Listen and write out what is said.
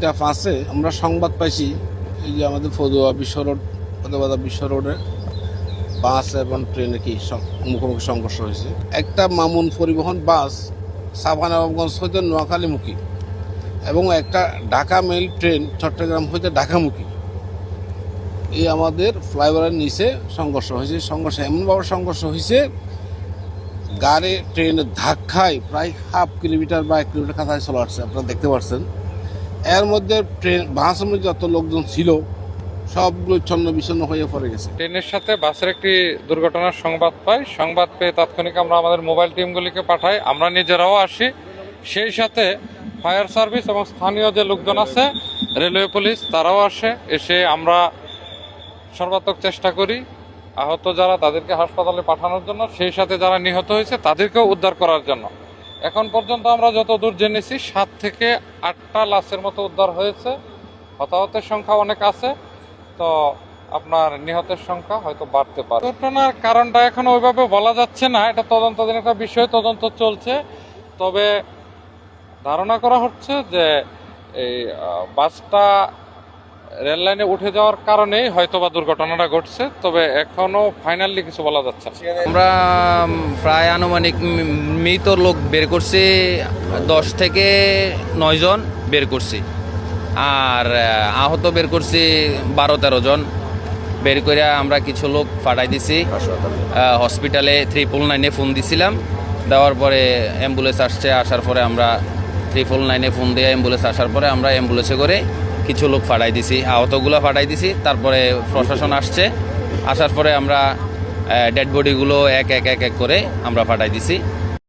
এটা ফাঁসে আমরা সংবাদ পাইছি এই যে আমাদের ফতুয়া বিশ্ব রোড ফতেবাদা বিশ্ব রোডে বাস এবং ট্রেনে মুখোমুখি সংঘর্ষ হয়েছে। একটা মামুন পরিবহন বাস সাভানগঞ্জ হইতে নোয়াখালীমুখী এবং একটা ঢাকা মেল ট্রেন চট্টগ্রাম হইতে ঢাকামুখী এই আমাদের ফ্লাইওভারের নিচে সংঘর্ষ হয়েছে। সংঘর্ষ এমনভাবে সংঘর্ষ হয়েছে গাড়ি ট্রেনের ধাক্কায় প্রায় হাফ কিলোমিটার বা 1 কিলোমিটার কাছাকাছি চলে আসছে, আপনারা দেখতে পাচ্ছেন। এর মধ্যে বাসের মধ্যে যত লোকজন ছিল সবগুলো ছন্ন বিচ্ছন্ন হয়ে পড়ে গেছে। ট্রেনের সাথে বাসের একটি দুর্ঘটনার সংবাদ পাই। সংবাদ পেয়ে তাৎক্ষণিক আমরা আমাদের মোবাইল টিমগুলিকে পাঠাই, আমরা নিজেরাও আসি, সেই সাথে ফায়ার সার্ভিস এবং স্থানীয় যে লোকজন আছে রেলওয়ে পুলিশ তারাও আসে। এসে আমরা সর্বাত্মক চেষ্টা করি আহত যারা তাদেরকে হাসপাতালে পাঠানোর জন্য, সেই সাথে যারা নিহত হয়েছে তাদেরকেও উদ্ধার করার জন্য। এখন পর্যন্ত আমরা যত দূর জেনেছি 7 থেকে 8টা লাশের মতো উদ্ধার হয়েছে। হতাহতের সংখ্যা অনেক আছে, তো আপনার নিহতের সংখ্যা হয়তো বাড়তে পারে। দুর্ঘটনার কারণটা এখন ওইভাবে বলা যাচ্ছে না, এটা তদন্তাধীন একটা বিষয়, তদন্ত চলছে। তবে ধারণা করা হচ্ছে যে এই বাসটা রেল লাইনে উঠে যাওয়ার কারণেই হয়তোবা দুর্ঘটনাটা ঘটছে, তবে এখনো ফাইনালি কিছু বলা যাচ্ছে না। আমরা প্রায় আনুমানিক মৃত লোক বের করছি 10 থেকে 9 জন বের করছি, আর আহত বের করছি 12-13 জন। বের করে আমরা কিছু লোক পাঠাই দিছি হসপিটালে। 999-এ ফোন দিছিলাম, দেওয়ার পরে অ্যাম্বুলেন্স আসছে। আসার পরে আমরা 999-এ ফোন দিয়ে অ্যাম্বুলেন্স আসার পরে আমরা অ্যাম্বুলেন্সে করে কিছু লোক পাঠাই দিছি, আহতগুলো পাঠাই দিছি। তারপরে প্রশাসন আসছে, আসার পরে আমরা ডেড বডিগুলো এক এক করে আমরা পাঠাই দিছি।